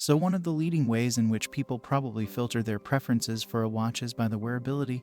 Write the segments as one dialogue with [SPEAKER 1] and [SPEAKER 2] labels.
[SPEAKER 1] So one of the leading ways in which people probably filter their preferences for a watch is by the wearability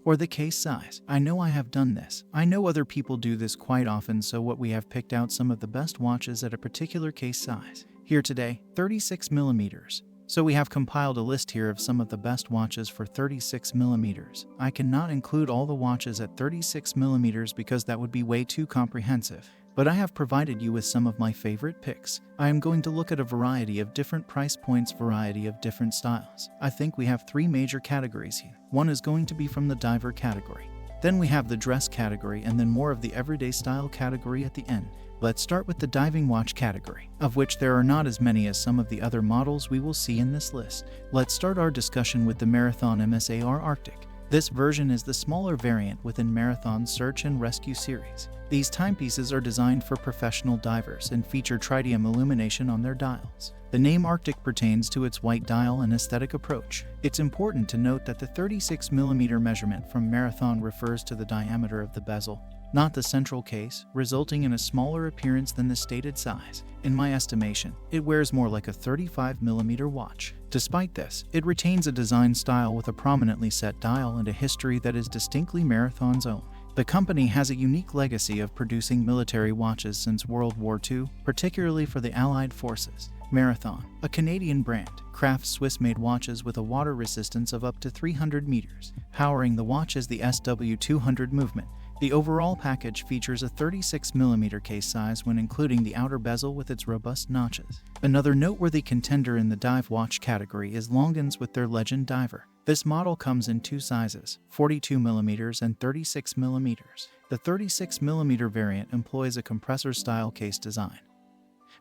[SPEAKER 1] or the case size. I know I have done this. I know other people do this quite often, so what we have picked out some of the best watches at a particular case size. Here today, 36mm. So we have compiled a list here of some of the best watches for 36mm. I cannot include all the watches at 36mm because that would be way too comprehensive, but I have provided you with some of my favorite picks. I am going to look at a variety of different price points, variety of different styles. I think we have 3 major categories here. One is going to be from the diver category. Then we have the dress category, and then more of the everyday style category at the end. Let's start with the diving watch category, of which there are not as many as some of the other models we will see in this list. Let's start our discussion with the Marathon MSAR Arctic. This version is the smaller variant within Marathon's Search and Rescue series. These timepieces are designed for professional divers and feature tritium illumination on their dials. The name Arctic pertains to its white dial and aesthetic approach. It's important to note that the 36mm measurement from Marathon refers to the diameter of the bezel, not the central case, resulting in a smaller appearance than the stated size. In my estimation, it wears more like a 35mm watch. Despite this, it retains a design style with a prominently set dial and a history that is distinctly Marathon's own. The company has a unique legacy of producing military watches since World War II, particularly for the Allied forces. Marathon, a Canadian brand, crafts Swiss-made watches with a water resistance of up to 300 meters. Powering the watch is the SW200 movement. The overall package features a 36mm case size when including the outer bezel with its robust notches. Another noteworthy contender in the dive watch category is Longines with their Legend Diver. This model comes in 2 sizes, 42mm and 36mm. The 36mm variant employs a compressor-style case design,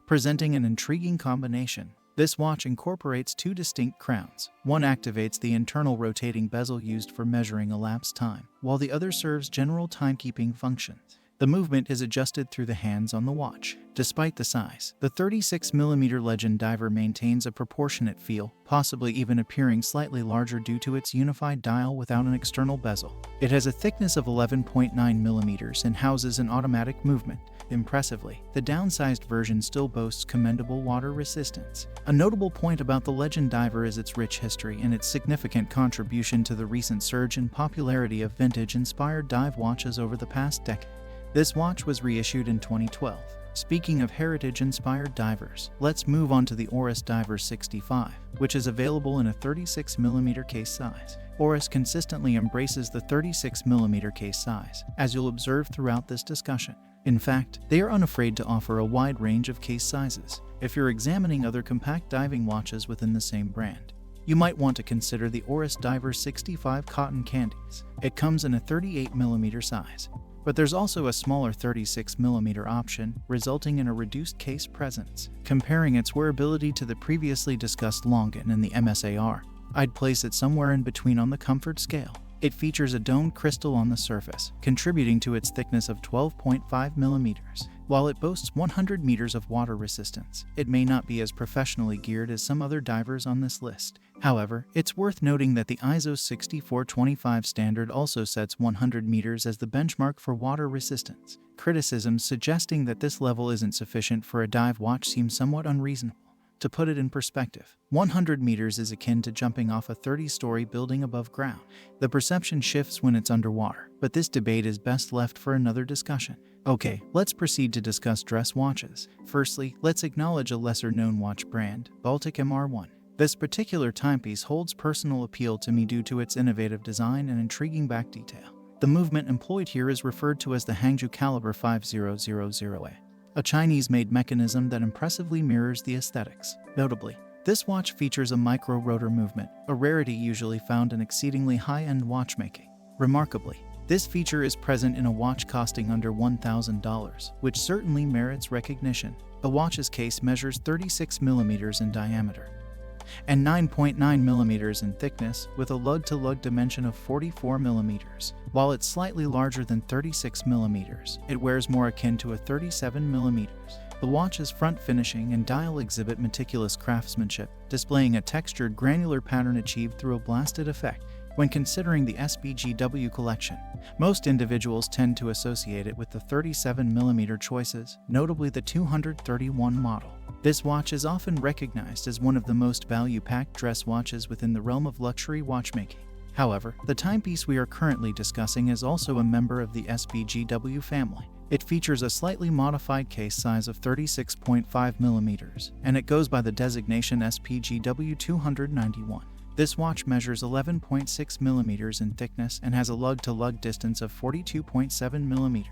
[SPEAKER 1] presenting an intriguing combination. This watch incorporates 2 distinct crowns. One activates the internal rotating bezel used for measuring elapsed time, while the other serves general timekeeping functions. The movement is adjusted through the hands on the watch. Despite the size, the 36mm Legend Diver maintains a proportionate feel, possibly even appearing slightly larger due to its unified dial without an external bezel. It has a thickness of 11.9mm and houses an automatic movement. Impressively, the downsized version still boasts commendable water resistance. A notable point about the Legend Diver is its rich history and its significant contribution to the recent surge in popularity of vintage-inspired dive watches over the past decade. This watch was reissued in 2012. Speaking of heritage-inspired divers, let's move on to the Oris Diver 65, which is available in a 36mm case size. Oris consistently embraces the 36mm case size, as you'll observe throughout this discussion. In fact, they are unafraid to offer a wide range of case sizes. If you're examining other compact diving watches within the same brand, you might want to consider the Oris Diver 65 Cotton Candies. It comes in a 38mm size, but there's also a smaller 36mm option, resulting in a reduced case presence. Comparing its wearability to the previously discussed Longines and the MSAR, I'd place it somewhere in between on the comfort scale. It features a domed crystal on the surface, contributing to its thickness of 12.5mm. While it boasts 100 meters of water resistance, it may not be as professionally geared as some other divers on this list. However, it's worth noting that the ISO 6425 standard also sets 100 meters as the benchmark for water resistance. Criticisms suggesting that this level isn't sufficient for a dive watch seem somewhat unreasonable. To put it in perspective, 100 meters is akin to jumping off a 30-story building above ground. The perception shifts when it's underwater, but this debate is best left for another discussion. Okay, let's proceed to discuss dress watches. Firstly, let's acknowledge a lesser-known watch brand, Baltic MR1. This particular timepiece holds personal appeal to me due to its innovative design and intriguing back detail. The movement employed here is referred to as the Hangzhou Caliber 5000A. A Chinese-made mechanism that impressively mirrors the aesthetics. Notably, this watch features a micro-rotor movement, a rarity usually found in exceedingly high-end watchmaking. Remarkably, this feature is present in a watch costing under $1,000, which certainly merits recognition. The watch's case measures 36mm in diameter and 9.9mm in thickness, with a lug-to-lug dimension of 44mm. While it's slightly larger than 36mm, it wears more akin to a 37mm. The watch's front finishing and dial exhibit meticulous craftsmanship, displaying a textured granular pattern achieved through a blasted effect. When considering the SBGW collection, most individuals tend to associate it with the 37mm choices, notably the 231 model. This watch is often recognized as one of the most value-packed dress watches within the realm of luxury watchmaking. However, the timepiece we are currently discussing is also a member of the SBGW family. It features a slightly modified case size of 36.5mm, and it goes by the designation SPGW 291. This watch measures 11.6mm in thickness and has a lug-to-lug distance of 42.7mm.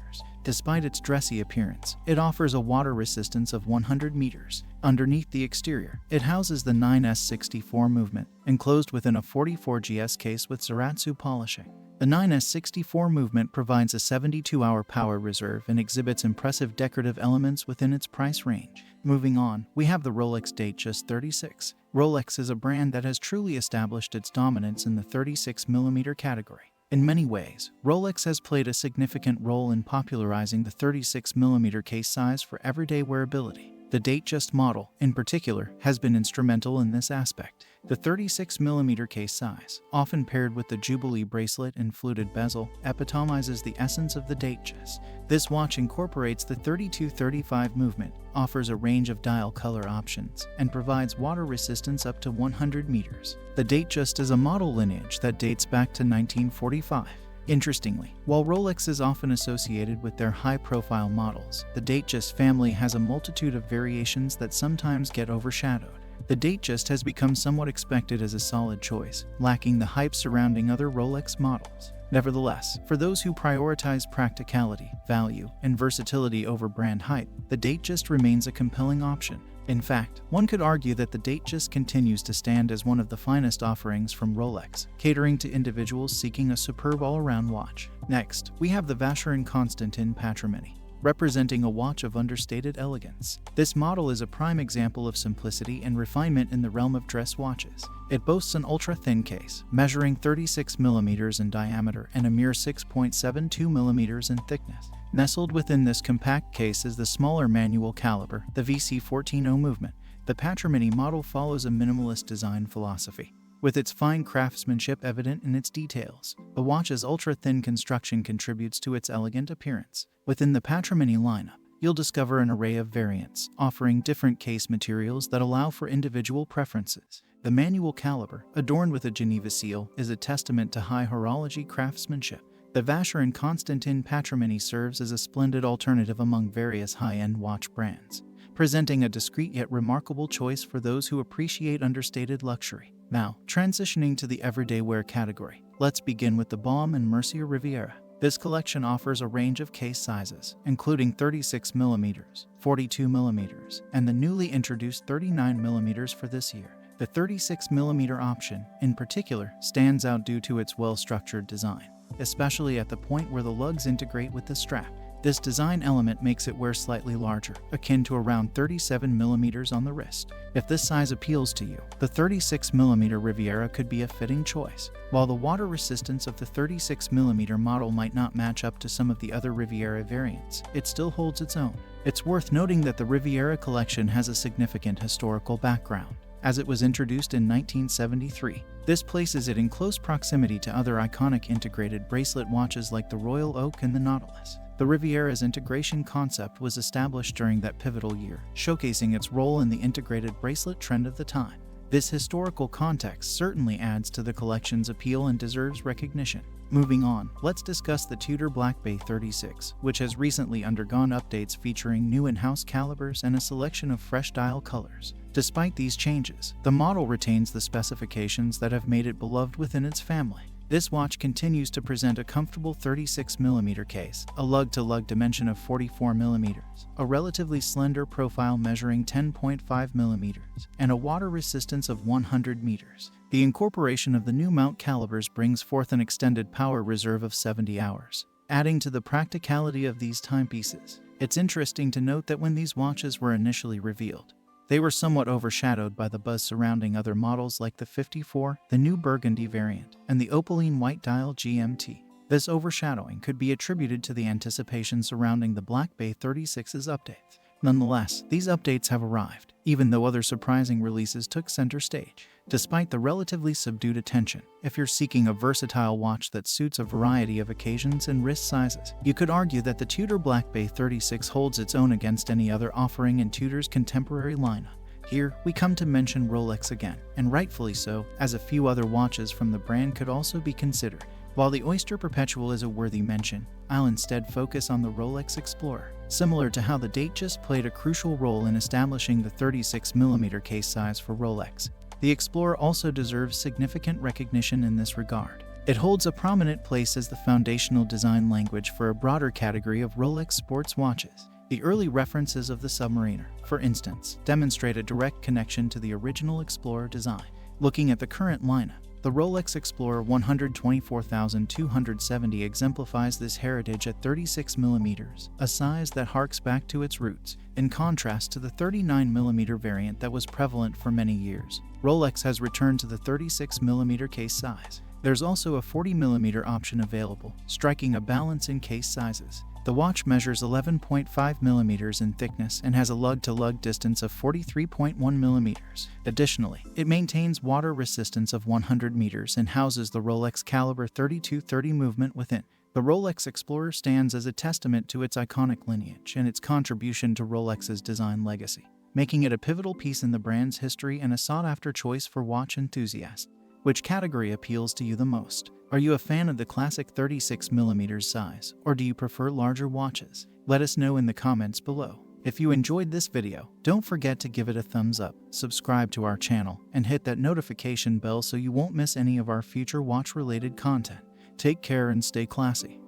[SPEAKER 1] Despite its dressy appearance, it offers a water resistance of 100 meters. Underneath the exterior, it houses the 9S64 movement, enclosed within a 44GS case with Zaratsu polishing. The 9S64 movement provides a 72-hour power reserve and exhibits impressive decorative elements within its price range. Moving on, we have the Rolex Datejust 36. Rolex is a brand that has truly established its dominance in the 36mm category. In many ways, Rolex has played a significant role in popularizing the 36mm case size for everyday wearability. The Datejust model, in particular, has been instrumental in this aspect. The 36mm case size, often paired with the Jubilee bracelet and fluted bezel, epitomizes the essence of the Datejust. This watch incorporates the 32-35 movement, offers a range of dial color options, and provides water resistance up to 100 meters. The Datejust is a model lineage that dates back to 1945. Interestingly, while Rolex is often associated with their high-profile models, the Datejust family has a multitude of variations that sometimes get overshadowed. The Datejust has become somewhat expected as a solid choice, lacking the hype surrounding other Rolex models. Nevertheless, for those who prioritize practicality, value, and versatility over brand hype, the Datejust remains a compelling option. In fact, one could argue that the Datejust continues to stand as one of the finest offerings from Rolex, catering to individuals seeking a superb all-around watch. Next, we have the Vacheron Constantin Patrimony, representing a watch of understated elegance. This model is a prime example of simplicity and refinement in the realm of dress watches. It boasts an ultra-thin case, measuring 36mm in diameter and a mere 6.72mm in thickness. Nestled within this compact case is the smaller manual caliber, the VC14O movement. The Patrimony model follows a minimalist design philosophy, with its fine craftsmanship evident in its details. The watch's ultra-thin construction contributes to its elegant appearance. Within the Patrimony lineup, you'll discover an array of variants, offering different case materials that allow for individual preferences. The manual caliber, adorned with a Geneva seal, is a testament to high horology craftsmanship. The Vacheron Constantin Patrimony serves as a splendid alternative among various high-end watch brands, presenting a discreet yet remarkable choice for those who appreciate understated luxury. Now, transitioning to the everyday wear category, let's begin with the Baume and Mercier Riviera. This collection offers a range of case sizes, including 36mm, 42mm, and the newly introduced 39mm for this year. The 36mm option, in particular, stands out due to its well-structured design, especially at the point where the lugs integrate with the strap. This design element makes it wear slightly larger, akin to around 37mm on the wrist. If this size appeals to you, the 36mm Riviera could be a fitting choice. While the water resistance of the 36mm model might not match up to some of the other Riviera variants, it still holds its own. It's worth noting that the Riviera collection has a significant historical background, as it was introduced in 1973. This places it in close proximity to other iconic integrated bracelet watches like the Royal Oak and the Nautilus. The Riviera's integration concept was established during that pivotal year, showcasing its role in the integrated bracelet trend of the time. This historical context certainly adds to the collection's appeal and deserves recognition. Moving on, let's discuss the Tudor Black Bay 36, which has recently undergone updates featuring new in-house calibers and a selection of fresh dial colors. Despite these changes, the model retains the specifications that have made it beloved within its family. This watch continues to present a comfortable 36mm case, a lug-to-lug dimension of 44mm, a relatively slender profile measuring 10.5mm, and a water resistance of 100 meters. The incorporation of the new mount calibers brings forth an extended power reserve of 70 hours, adding to the practicality of these timepieces. It's interesting to note that when these watches were initially revealed, they were somewhat overshadowed by the buzz surrounding other models like the 54, the new Burgundy variant, and the opaline white dial GMT. This overshadowing could be attributed to the anticipation surrounding the Black Bay 36's updates. Nonetheless, these updates have arrived, even though other surprising releases took center stage. Despite the relatively subdued attention, if you're seeking a versatile watch that suits a variety of occasions and wrist sizes, you could argue that the Tudor Black Bay 36 holds its own against any other offering in Tudor's contemporary lineup. Here, we come to mention Rolex again, and rightfully so, as a few other watches from the brand could also be considered. While the Oyster Perpetual is a worthy mention, I'll instead focus on the Rolex Explorer. Similar to how the Datejust played a crucial role in establishing the 36mm case size for Rolex, the Explorer also deserves significant recognition in this regard. It holds a prominent place as the foundational design language for a broader category of Rolex sports watches. The early references of the Submariner, for instance, demonstrate a direct connection to the original Explorer design. Looking at the current lineup, the Rolex Explorer 124,270 exemplifies this heritage at 36mm, a size that harks back to its roots, in contrast to the 39mm variant that was prevalent for many years. Rolex has returned to the 36mm case size. There's also a 40mm option available, striking a balance in case sizes. The watch measures 11.5mm in thickness and has a lug-to-lug distance of 43.1mm. Additionally, it maintains water resistance of 100 meters and houses the Rolex caliber 3230 movement within. The Rolex Explorer stands as a testament to its iconic lineage and its contribution to Rolex's design legacy, making it a pivotal piece in the brand's history and a sought-after choice for watch enthusiasts. Which category appeals to you the most? Are you a fan of the classic 36mm size, or do you prefer larger watches? Let us know in the comments below. If you enjoyed this video, don't forget to give it a thumbs up, subscribe to our channel, and hit that notification bell so you won't miss any of our future watch-related content. Take care and stay classy.